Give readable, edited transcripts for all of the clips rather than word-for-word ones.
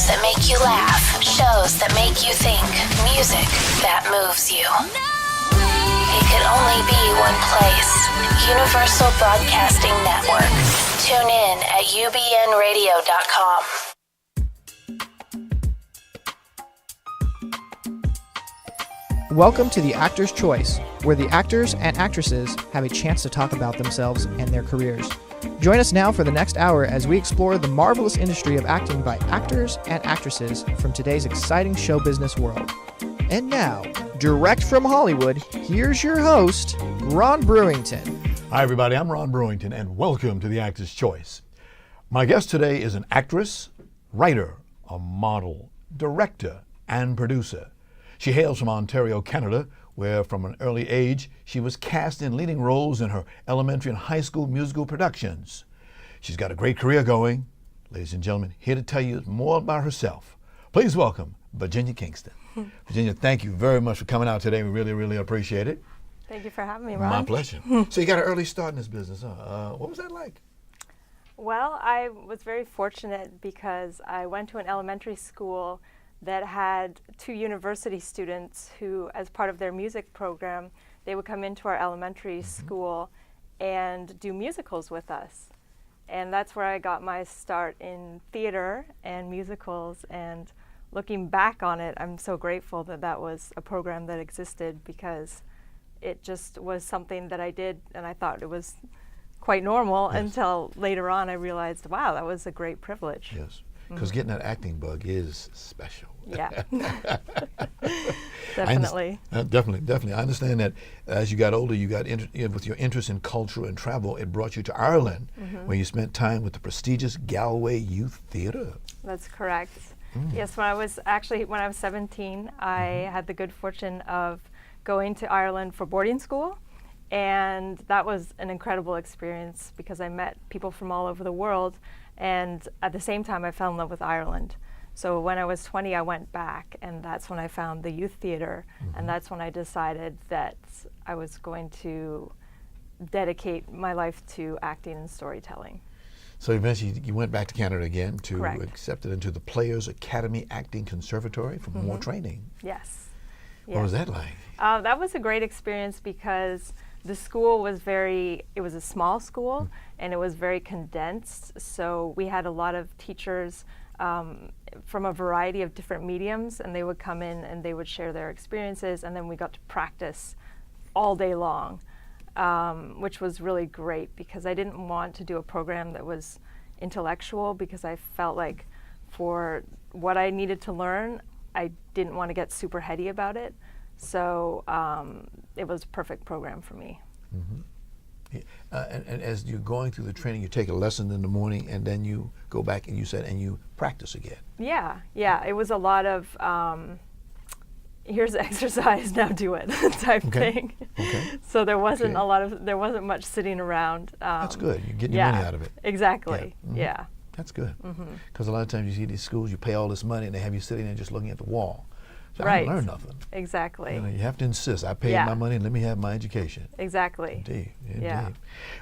Shows that make you laugh. Shows that make you think. Music that moves you. It could only be one place. Universal Broadcasting Network. Tune in at ubnradio.com. Welcome to The Actor's Choice, where the actors and actresses have a chance to talk about themselves and their careers. Join us now for the next hour as we explore the marvelous industry of acting by actors and actresses from today's exciting show business world. And now, direct from Hollywood, here's your host, Ron Brewington. Hi everybody, I'm Ron Brewington and welcome to The Actor's Choice. My guest today is an actress, writer, a model, director, and producer. She hails from Ontario, Canada, where from an early age she was cast in leading roles in her elementary and high school musical productions. She's got a great career going. Ladies and gentlemen, here to tell you more about herself. Please welcome Virginia Kingston. Virginia, thank you very much for coming out today. We really, really appreciate it. Thank you for having me, Ron. My pleasure. So you got an early start in this business, huh? What was that like? Well, I was very fortunate because I went to an elementary school that had two university students who, as part of their music program, they would come into our elementary school and do musicals with us. And that's where I got my start in theater and musicals. And looking back on it, I'm so grateful that that was a program that existed, because it just was something that I did and I thought it was quite normal until later on I realized, wow, that was a great privilege. Yes. Because getting that acting bug is special. Yeah. Definitely. Definitely. I understand that as you got older, you got with your interest in culture and travel, it brought you to Ireland, where you spent time with the prestigious Galway Youth Theatre. That's correct. Yes, when I was 17, I had the good fortune of going to Ireland for boarding school. And that was an incredible experience because I met people from all over the world. And at the same time, I fell in love with Ireland. So when I was 20, I went back, and that's when I found the youth theater. And that's when I decided that I was going to dedicate my life to acting and storytelling. So eventually you went back to Canada again to Correct. accepted into the Players Academy Acting Conservatory for more training. Yes. What was that like? That was a great experience because the school was it was a small school and it was very condensed. So we had a lot of teachers from a variety of different mediums, and they would come in and they would share their experiences, and then we got to practice all day long, which was really great because I didn't want to do a program that was intellectual, because I felt like for what I needed to learn, I didn't want to get super heady about it. So it was a perfect program for me. And as you're going through the training, you take a lesson in the morning, and then you go back and you practice again. Yeah. It was a lot of here's the exercise, now do it type thing. Okay. So there wasn't there wasn't much sitting around. That's good. You're getting your money out of it. Exactly. Yeah. That's good. Because a lot of times you see these schools, you pay all this money, and they have you sitting there just looking at the wall. So I didn't learn nothing. Exactly. You have to insist. I paid my money, and let me have my education. Exactly. Indeed. Yeah.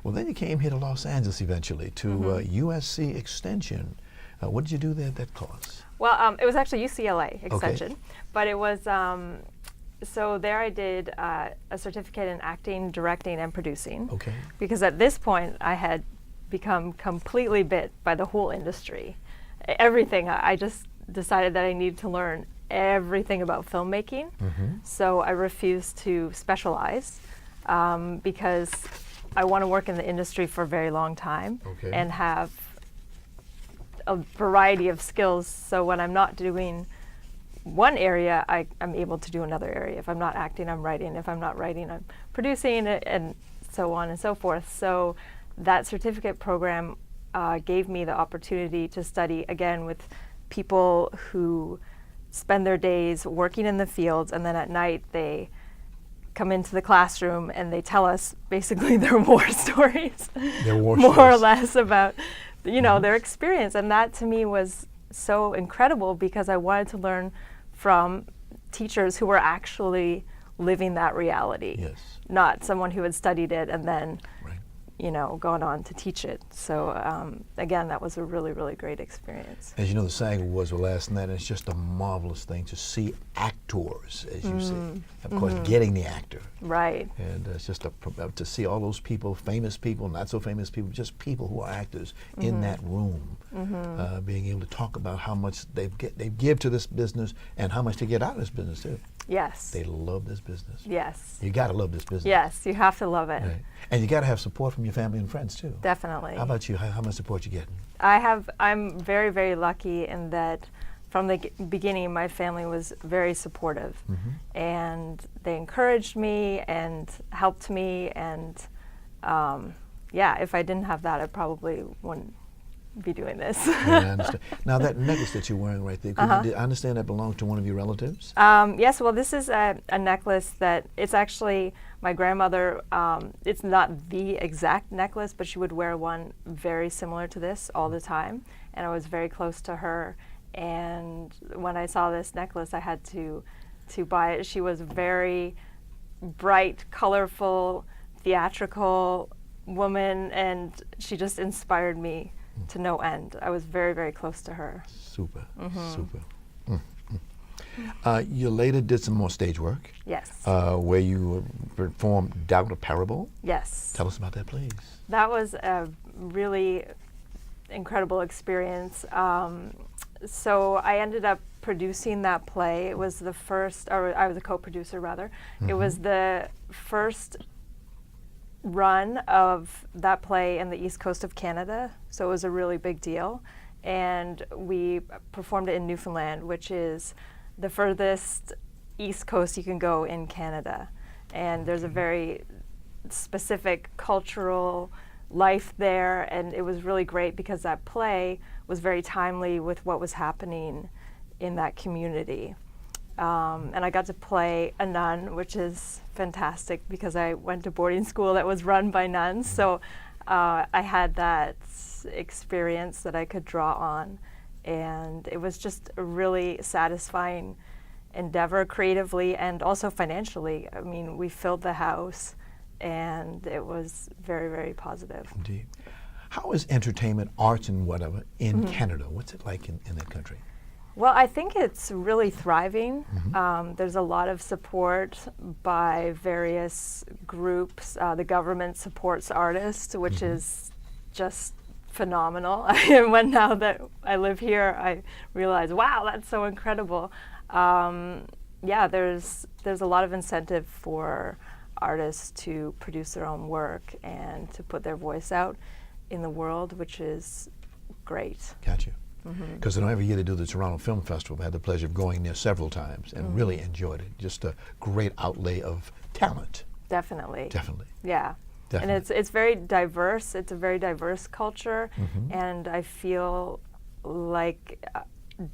Well, then you came here to Los Angeles eventually to USC Extension. What did you do there at that course? Well, it was actually UCLA Extension, but it was, so there I did a certificate in acting, directing, and producing. Okay. Because at this point I had become completely bit by the whole industry. Everything. I just decided that I needed to learn everything about filmmaking. So I refused to specialize because I want to work in the industry for a very long time and have a variety of skills. So when I'm not doing one area, I'm able to do another area. If I'm not acting, I'm writing. If I'm not writing, I'm producing, and so on and so forth. So that certificate program gave me the opportunity to study again with people who spend their days working in the fields, and then at night they come into the classroom and they tell us basically their war stories, more or less about, their experience. And that to me was so incredible because I wanted to learn from teachers who were actually living that reality, not someone who had studied it and then gone on to teach it. So again, that was a really, really great experience. As you know, the SAG Awards were last night, and it's just a marvelous thing to see actors, as you say. Of course, getting the actor. Right. And it's just to see all those people, famous people, not so famous people, just people who are actors in that room, being able to talk about how much they give to this business and how much they get out of this business too. Yes. They love this business. Yes. You got to love this business. Yes, you have to love it. Right. And you got to have support from your family and friends too. Definitely. How about you? How much support you getting? I'm very, very lucky in that from the beginning, my family was very supportive, and they encouraged me and helped me. And if I didn't have that, I probably wouldn't be doing this. I understand. Now that necklace that you're wearing right there, I understand that belongs to one of your relatives? Yes, well, this is a necklace that it's actually my grandmother. It's not the exact necklace, but she would wear one very similar to this all the time, and I was very close to her. And when I saw this necklace, I had to buy it. She was a very bright, colorful, theatrical woman, and she just inspired me to no end. I was very, very close to her. Super, super. You later did some more stage work. Yes. Where you performed Doubt a Parable. Yes. Tell us about that, please. That was a really incredible experience. So I ended up producing that play. It was the first, or I was a co-producer rather. It was the first run of that play in the east coast of Canada, so it was a really big deal. And we performed it in Newfoundland, which is the furthest east coast you can go in Canada. And there's a very specific cultural life there, and it was really great because that play was very timely with what was happening in that community. And I got to play a nun, which is fantastic because I went to boarding school that was run by nuns. So I had that experience that I could draw on. And it was just a really satisfying endeavor creatively and also financially. I mean, we filled the house and it was very, very positive. Indeed. How is entertainment, arts and whatever in Canada? What's it like in that country? Well, I think it's really thriving. There's a lot of support by various groups. The government supports artists, which is just phenomenal. When now that I live here, I realize, wow, that's so incredible. There's a lot of incentive for artists to produce their own work and to put their voice out in the world, which is great. Gotcha. Because every year they do the Toronto Film Festival. I had the pleasure of going there several times and really enjoyed it. Just a great outlay of talent. Definitely. Definitely. Yeah. Definitely. And it's very diverse. It's a very diverse culture, and I feel like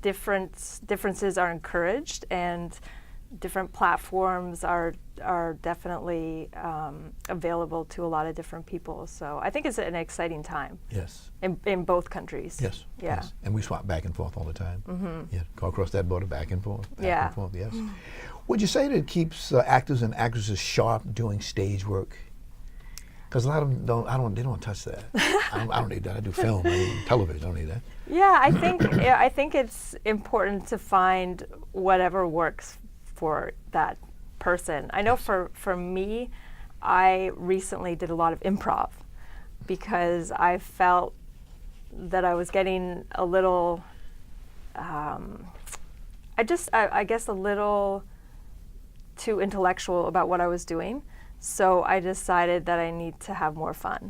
differences are encouraged, and different platforms are definitely available to a lot of different people. So I think it's an exciting time. Yes. In both countries. Yes. Yeah. Yes. And we swap back and forth all the time. Yeah. Go across that border back and forth. Back and forth. Yes. Would you say that it keeps actors and actresses sharp doing stage work? Because a lot of them they don't touch that. I don't need that. I do film, I do television. I don't need that. Yeah, I think it's important to find whatever works for that person. I know for me, I recently did a lot of improv because I felt that I was getting a little, I guess a little too intellectual about what I was doing. So I decided that I need to have more fun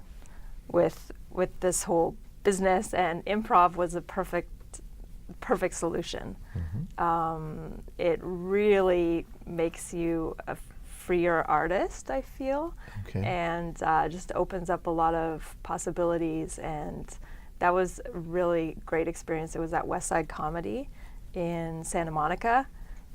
with this whole business, and improv was a perfect solution. It really makes you a freer artist, I feel, and just opens up a lot of possibilities. And that was a really great experience. It was at West Side Comedy in Santa Monica,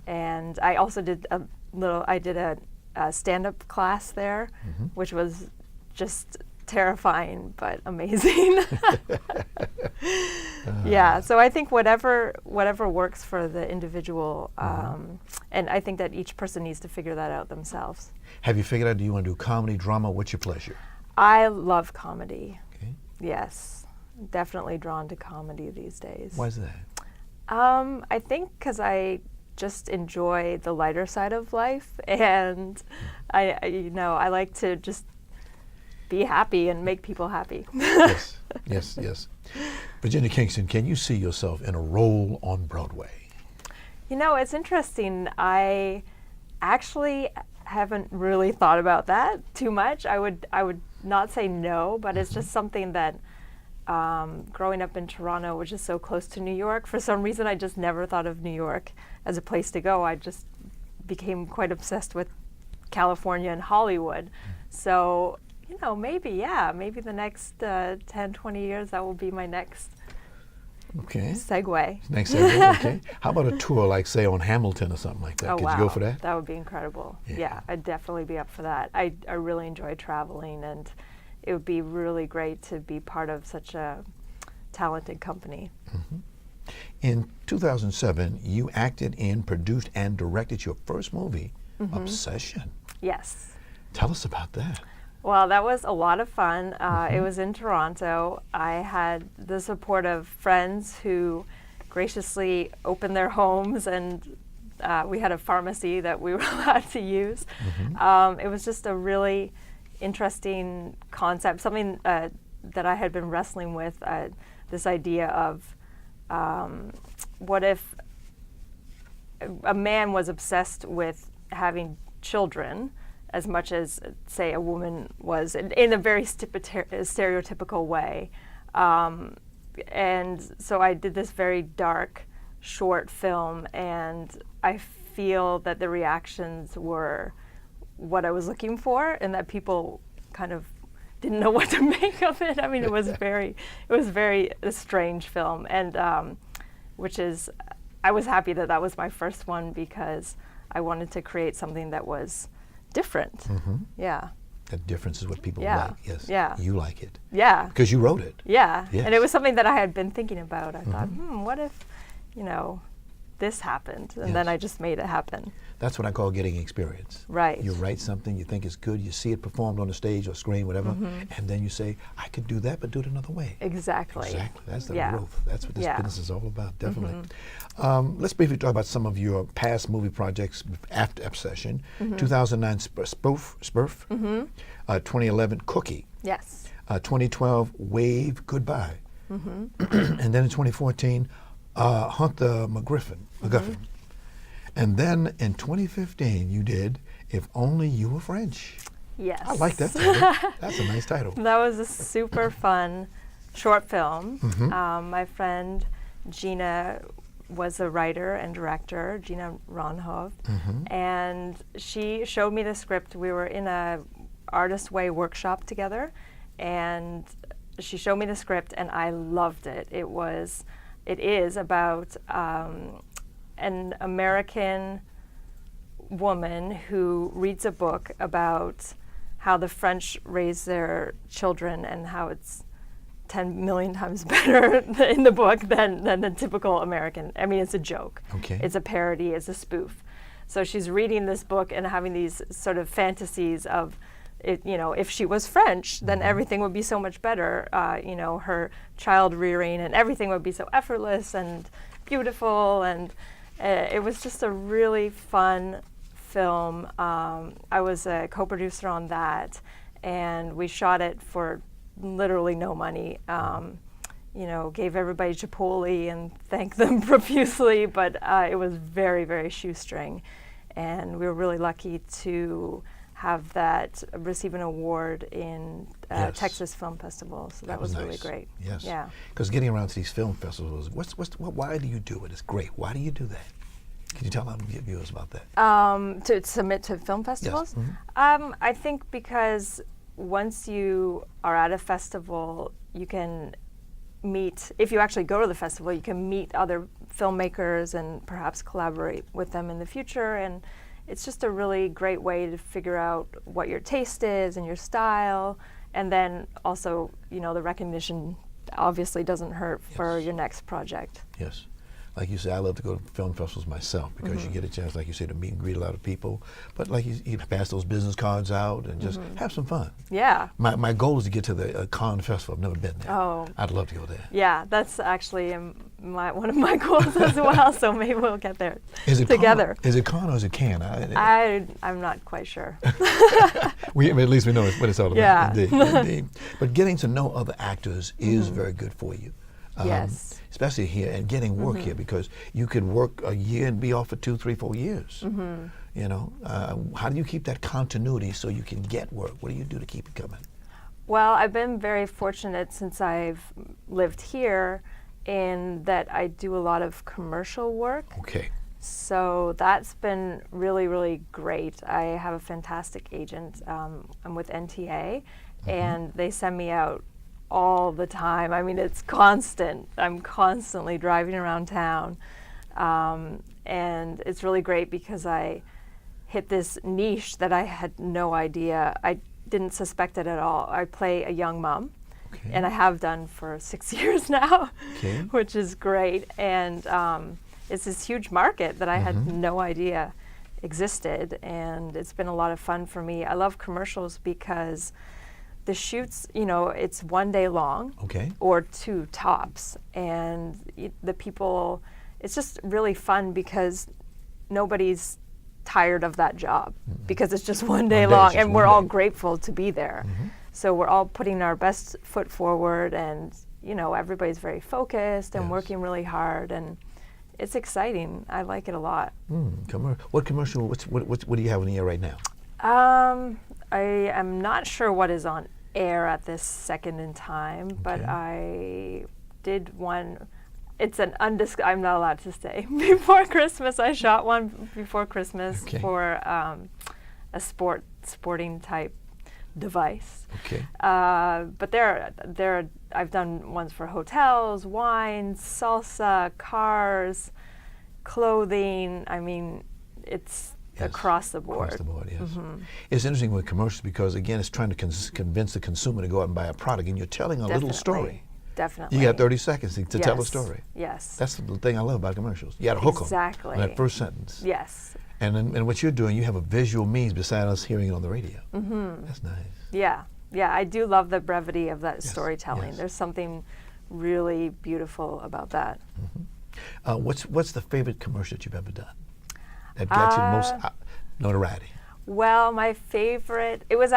and I also did a stand-up class there, which was just terrifying but amazing. Yeah, so I think whatever works for the individual, and I think that each person needs to figure that out themselves. Have you figured out, do you want to do comedy, drama? What's your pleasure? I love comedy. Okay. Yes, definitely drawn to comedy these days. Why is that? I think because I just enjoy the lighter side of life, and I like to just be happy and make people happy. Yes. Virginia Kingston, can you see yourself in a role on Broadway? It's interesting. I actually haven't really thought about that too much. I would not say no, but it's just something that growing up in Toronto, which is so close to New York, for some reason I just never thought of New York as a place to go. I just became quite obsessed with California and Hollywood. So, maybe the next 10, 20 years, that will be my next segue. Next segue, okay. How about a tour, like, say, on Hamilton or something like that? Oh, Could wow. you go for that? That would be incredible. Yeah, I'd definitely be up for that. I really enjoy traveling, and it would be really great to be part of such a talented company. Mm-hmm. In 2007, you acted in, produced, and directed your first movie, Obsession. Yes. Tell us about that. Well, that was a lot of fun. It was in Toronto. I had the support of friends who graciously opened their homes, and we had a pharmacy that we were allowed to use. It was just a really interesting concept, something that I had been wrestling with, this idea of what if a man was obsessed with having children as much as, say, a woman was, in a very stereotypical way. And so I did this very dark, short film, and I feel that the reactions were what I was looking for, and that people kind of didn't know what to make of it. I mean, it was very a strange film, and I was happy that was my first one, because I wanted to create something that was different. Yeah. That difference is what people like. Yes. Yeah. You like it. Yeah. Because you wrote it. Yeah. Yes. And it was something that I had been thinking about. I thought, what if, this happened, and then I just made it happen. That's what I call getting experience. Right. You write something, you think it's good, you see it performed on the stage or screen, whatever, and then you say, I could do that, but do it another way. Exactly. That's the growth. That's what this business is all about, definitely. Let's briefly talk about some of your past movie projects after Obsession. 2009, Spurf. 2011, Cookie. Yes. 2012, Wave Goodbye. And then in 2014, Hunt the MacGuffin. And then in 2015, you did If Only You Were French. Yes. I like that title. That's a nice title. That was a super fun short film. My friend Gina was a writer and director, Gina Ronhov, and she showed me the script. We were in a Artist Way workshop together, and she showed me the script, and I loved it. It is about an American woman who reads a book about how the French raise their children, and how it's 10 million times better in the book than the typical American. I mean, it's a joke. Okay. It's a parody, it's a spoof. So she's reading this book and having these sort of fantasies of, if she was French, then everything would be so much better. Her child rearing and everything would be so effortless and beautiful, and it was just a really fun film. I was a co-producer on that, and we shot it for literally no money. Gave everybody Chipotle and thanked them profusely, but it was very, very shoestring, and we were really lucky to have that receive an award in Texas Film Festival. So that was nice. Really great. Yes. Yeah. Because getting around to these film festivals, why do you do it? It's great. Why do you do that? Can you tell our viewers about that? To submit to film festivals? Yes. I think because once you are at a festival, you can meet, if you actually go to the festival, you can meet other filmmakers and perhaps collaborate with them in the future. And it's just a really great way to figure out what your taste is and your style. And then also, the recognition obviously doesn't hurt for your next project. Yes. like you say, I love to go to film festivals myself because you get a chance, like you say, to meet and greet a lot of people. But like you pass those business cards out and just have some fun. Yeah. My goal is to get to the Cannes Festival. I've never been there. Oh. I'd love to go there. Yeah, that's actually one of my goals as well. So maybe we'll get there together. Is it Cannes or is it Cannes? I'm not quite sure. At least we know what it's all about. Yeah. Indeed. But getting to know other actors is very good for you. Yes. Especially here and getting work here, because you could work a year and be off for 2, 3, 4 years. You know, how do you keep that continuity so you can get work? What do you do to keep it coming? Well, I've been very fortunate since I've lived here in that I do a lot of commercial work. Okay. So that's been really, really great. I have a fantastic agent. I'm with NTA, and they send me out all the time. I mean, it's constant. I'm constantly driving around town. And it's really great because I hit this niche that I had no idea. I didn't suspect it at all. I play a young mom, and I have done for 6 years now, which is great. And it's this huge market that I had no idea existed, and it's been a lot of fun for me. I love commercials because the shoots, you know, it's 1 day long or 2 tops, and the people, it's just really fun because nobody's tired of that job because it's just 1 day long, and we're all grateful to be there. So we're all putting our best foot forward, and you know, everybody's very focused and working really hard, and it's exciting. I like it a lot. What commercial? What do you have in the air right now? I am not sure what is on air at this second in time, but I did one. It's an I'm not allowed to say. Before Christmas, I shot one before Christmas for a sporting type device. But I've done ones for hotels, wines, salsa, cars, clothing. I mean, it's across the board. Across the board, yes. It's interesting with commercials because, again, it's trying to convince the consumer to go out and buy a product, and you're telling a little story. Definitely. You got 30 seconds to tell a story. Yes. That's the thing I love about commercials. You got to hook them. Exactly. In that first sentence. Yes. And what you're doing, you have a visual means besides us hearing it on the radio. That's nice. Yeah. Yeah, I do love the brevity of that storytelling. There's something really beautiful about that. What's the favorite commercial that you've ever done that got you the most notoriety? Well, my favorite, it was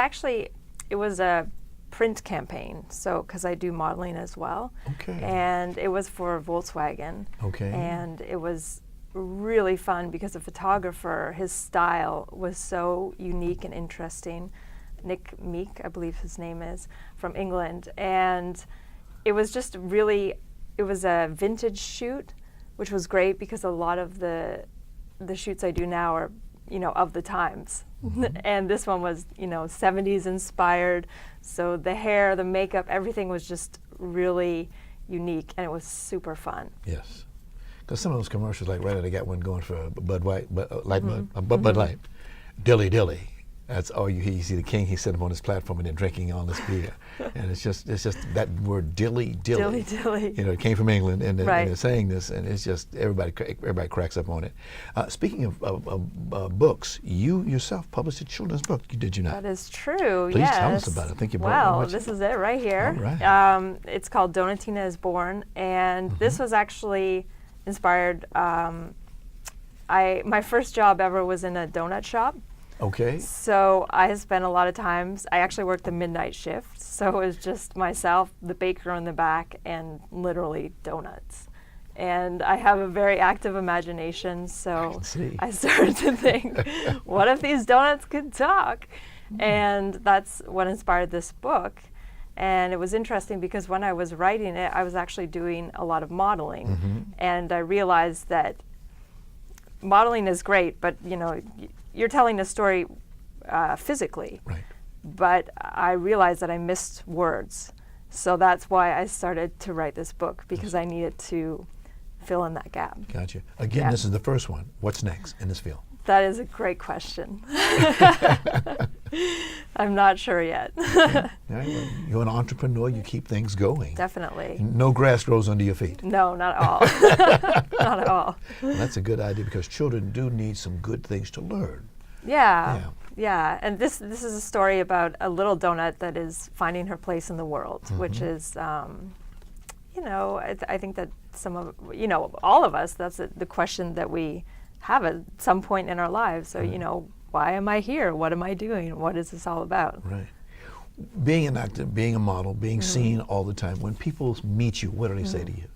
a print campaign, so because I do modeling as well. And it was for Volkswagen. And it was really fun because the photographer, his style was so unique and interesting. Nick Meek, I believe his name is, from England. And it was just really, it was a vintage shoot, which was great because a lot of the shoots I do now are, you know, of the times. And this one was, you know, 70s inspired. So the hair, the makeup, everything was just really unique, and it was super fun. Yes. Because some of those commercials, like right now, they got one going for Bud Light, Bud Light, Dilly Dilly. That's all you hear. You see the king, he set up on his platform and they're drinking all this beer. And it's just that word dilly dilly. Dilly dilly. You know, it came from England, and they're saying this, and it's just everybody cracks up on it. Speaking of books, you yourself published a children's book, did you not? That is true. Please tell us about it. I think you brought Well, this is it right here. All right. It's called Donatina is Born, and this was actually inspired. My first job ever was in a donut shop. So I spent a lot of times, I actually worked the midnight shift, so it was just myself, the baker in the back, and literally donuts. And I have a very active imagination, so I started to think, what if these donuts could talk? And that's what inspired this book. And it was interesting because when I was writing it, I was actually doing a lot of modeling. And I realized that modeling is great, but you know, you're telling a story physically. But I realized that I missed words. So that's why I started to write this book, because I needed to fill in that gap. Gotcha. Again, this is the first one. What's next in this field? That is a great question. I'm not sure yet. Okay. Well, you're an entrepreneur. You keep things going. Definitely. No grass grows under your feet. No, not at all. Not at all. Well, that's a good idea because children do need some good things to learn. Yeah. Yeah. And this is a story about a little donut that is finding her place in the world, which is, I think that all of us, that's the question that we have at some point in our lives. So, why am I here? What am I doing? What is this all about? Right. Being an actor, being a model, being seen all the time, when people meet you, what do they say to you?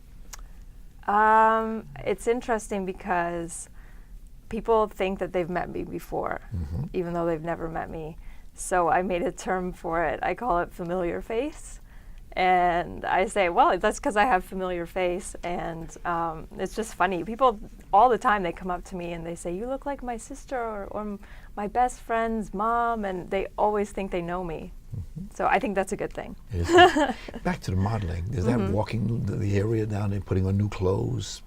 It's interesting because people think that they've met me before, even though they've never met me. So I made a term for it. I call it familiar face. And I say, well, that's because I have familiar face. And it's just funny. People all the time, they come up to me and they say, you look like my sister or my best friend's mom. And they always think they know me. So I think that's a good thing. Back to the modeling. Is that walking the area down there, putting on new clothes?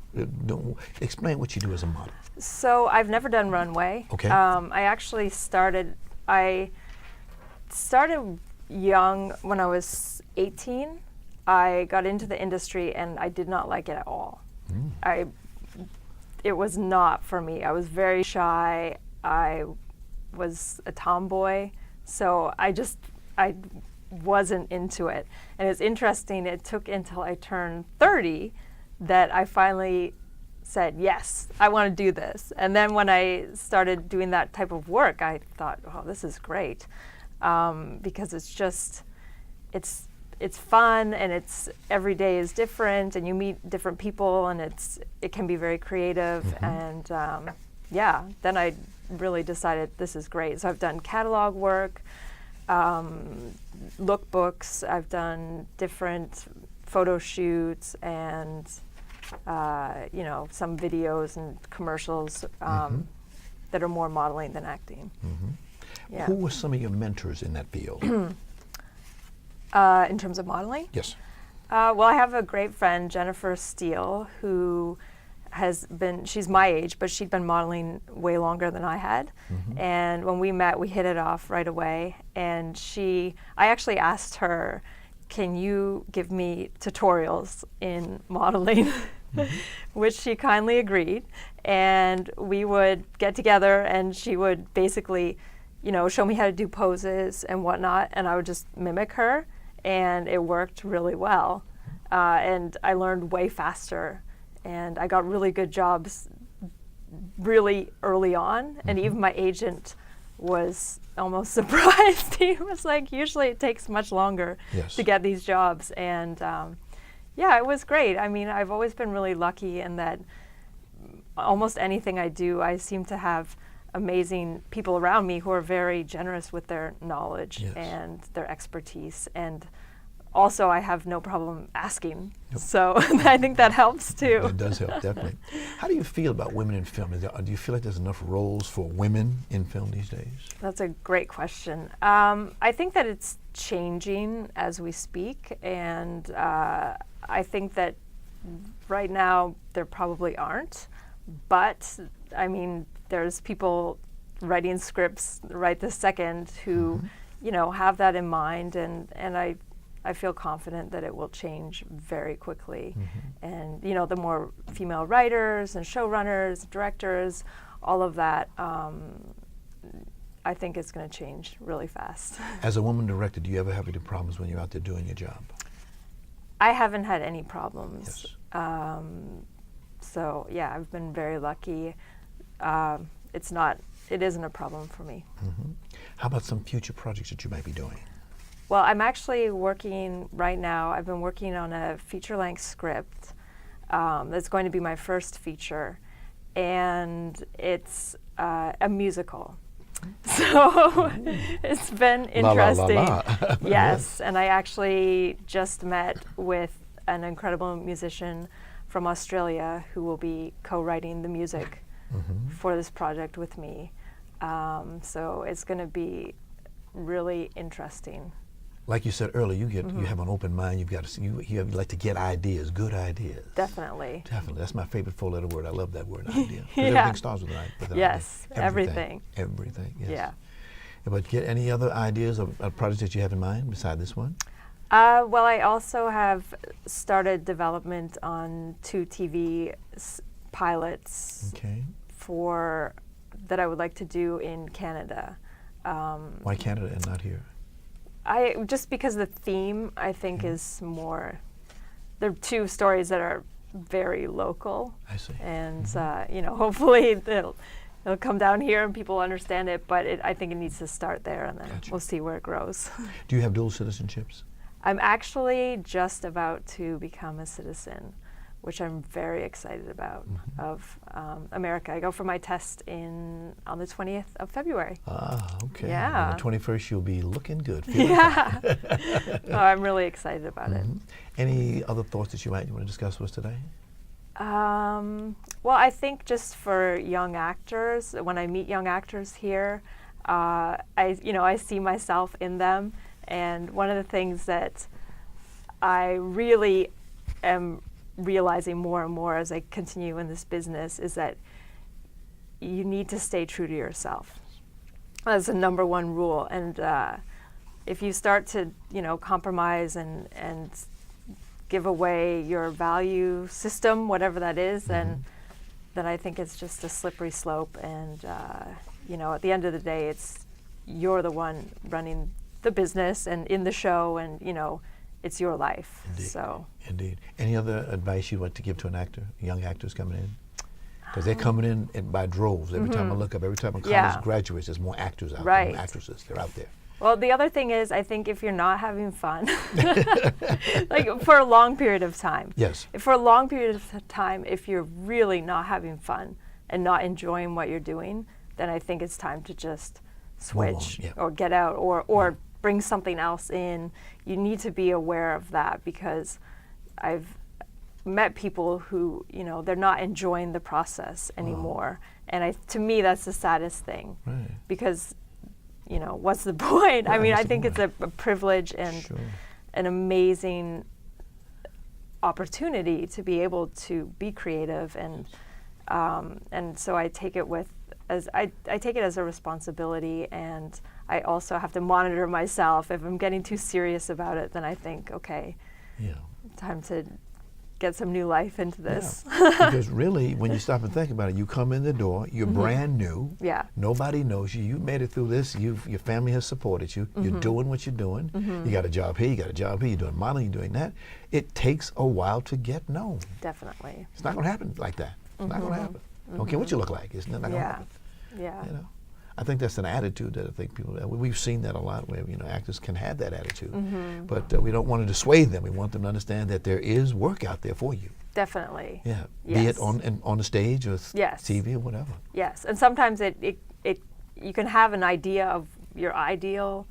Explain what you do as a model. So I've never done runway. Okay. I started young. When I was 18, I got into the industry and I did not like it at all. It was not for me. I was very shy. I was a tomboy. So I wasn't into it. And it's interesting, it took until I turned 30 that I finally said, yes, I want to do this. And then when I started doing that type of work, I thought, oh, this is great. Because it's fun and every day is different and you meet different people and it can be very creative. And then I really decided this is great. So I've done catalog work, lookbooks, I've done different photo shoots and some videos and commercials that are more modeling than acting. Yeah. Who were some of your mentors in that field? In terms of modeling? Yes. Well, I have a great friend, Jennifer Steele, who she's my age, but she'd been modeling way longer than I had. And when we met, we hit it off right away. And I actually asked her, can you give me tutorials in modeling? Which she kindly agreed. And we would get together and she would basically, show me how to do poses and whatnot. And I would just mimic her. And it worked really well. And I learned way faster. And I got really good jobs really early on. And even my agent was almost surprised. He was like, usually it takes much longer to get these jobs. And it was great. I mean, I've always been really lucky in that almost anything I do, I seem to have amazing people around me who are very generous with their knowledge and their expertise. And also, I have no problem asking. So I think that helps too. It does help, definitely. How do you feel about women in film? Do you feel like there's enough roles for women in film these days? That's a great question. I think that it's changing as we speak. And I think that right now there probably aren't. But, I mean, there's people writing scripts right this second who, have that in mind. And I feel confident that it will change very quickly. And, the more female writers and showrunners, directors, all of that, I think it's going to change really fast. As a woman director, do you ever have any problems when you're out there doing your job? I haven't had any problems. Yes. So, yeah, I've been very lucky. It isn't a problem for me. How about some future projects that you might be doing? Well, I'm actually working right now. I've been working on a feature-length script that's going to be my first feature, and it's a musical. So it's been interesting. La, la, la. Yes, and I actually just met with an incredible musician from Australia who will be co-writing the music for this project with me. So it's going to be really interesting. Like you said earlier, you have an open mind. You like to get ideas, good ideas. Definitely. Definitely. That's my favorite four-letter word. I love that word, idea. Everything starts with an idea. Yes, everything. Everything, yes. Yeah. But get any other ideas of projects that you have in mind beside this one? Well, I also have started development on 2 TV pilots that I would like to do in Canada. Why Canada and not here? Just because the theme, I think, is more. They're 2 stories that are very local. I see. And hopefully it'll come down here and people understand it. But I think it needs to start there, and then we'll see where it grows. Do you have dual citizenships? I'm actually just about to become a citizen, which I'm very excited about, of America. I go for my test on the 20th of February. Ah, okay. Yeah. On the 21st, you'll be looking good. Yeah. I'm really excited about it. Any other thoughts that you might want to discuss with us today? Well, I think just for young actors, when I meet young actors here, I see myself in them. And one of the things that I really am realizing more and more as I continue in this business is that you need to stay true to yourself. That's the number 1 rule. And if you start to, compromise and give away your value system, whatever that is, then I think it's just a slippery slope. And at the end of the day, you're the one running the business and in the show, and it's your life. Indeed. So indeed. Any other advice you'd like to give to an actor, young actors coming in? Because they're coming in by droves. Every time I look up, every time a college graduates, there's more actors out there, more actresses. They're out there. Well, the other thing is, I think if you're not having fun, like for a long period of time. Yes. For a long period of time, if you're really not having fun and not enjoying what you're doing, then I think it's time to just switch or get out or bring something else in. You need to be aware of that, because I've met people who, they're not enjoying the process anymore. And to me, that's the saddest thing. Right. Because, what's the point? I mean, I think it's a privilege and an amazing opportunity to be able to be creative, and so I take it I take it as a responsibility, and I also have to monitor myself. If I'm getting too serious about it, then I think, okay, time to get some new life into this. Because really, when you stop and think about it, you come in the door, you're brand new. Yeah. Nobody knows you. You made it through this. Your family has supported you. You're doing what you're doing. You got a job here, you got a job here, you're doing modeling, you're doing that. It takes a while to get known. Definitely. It's not going to happen like that. It's not going to happen. Don't care what you look like. It's not going to happen. Yeah. I think that's an attitude that I think we've seen that a lot, where actors can have that attitude, but we don't want to dissuade them. We want them to understand that there is work out there for you. Definitely. Yeah. Yes. Be it on the stage or TV or whatever. Yes, and sometimes you can have an idea of your ideal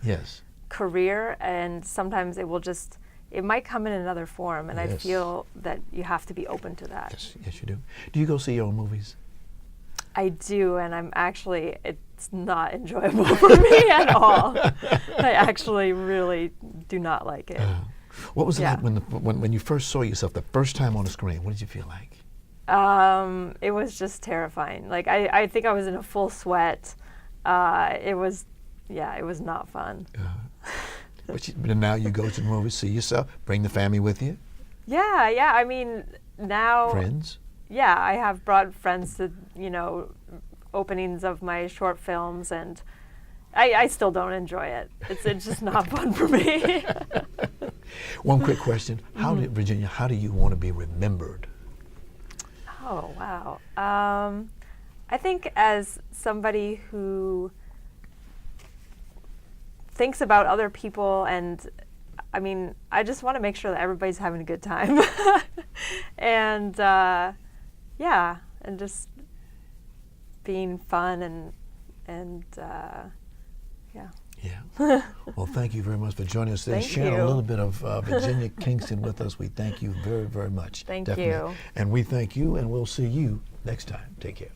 career, and sometimes it might come in another form, and I feel that you have to be open to that. Yes, you do. Do you go see your own movies? I do, and it's not enjoyable for me at all. I actually really do not like it. What was it like when you first saw yourself the first time on the screen? What did you feel like? It was just terrifying. Like I think I was in a full sweat. It was not fun. But now you go to the movies, see yourself, bring the family with you? Yeah. I mean, now... Friends? Yeah, I have brought friends to, openings of my short films, and I still don't enjoy it. It's just not fun for me. One quick question. Virginia, how do you want to be remembered? Oh, wow. I think as somebody who thinks about other people, and I mean, I just want to make sure that everybody's having a good time. And and just being fun and Well, thank you very much for joining us today, Thank sharing you. a little bit of Virginia Kingston with us. We thank you very, very much. Thank Definitely. you. And we thank you, and we'll see you next time. Take care.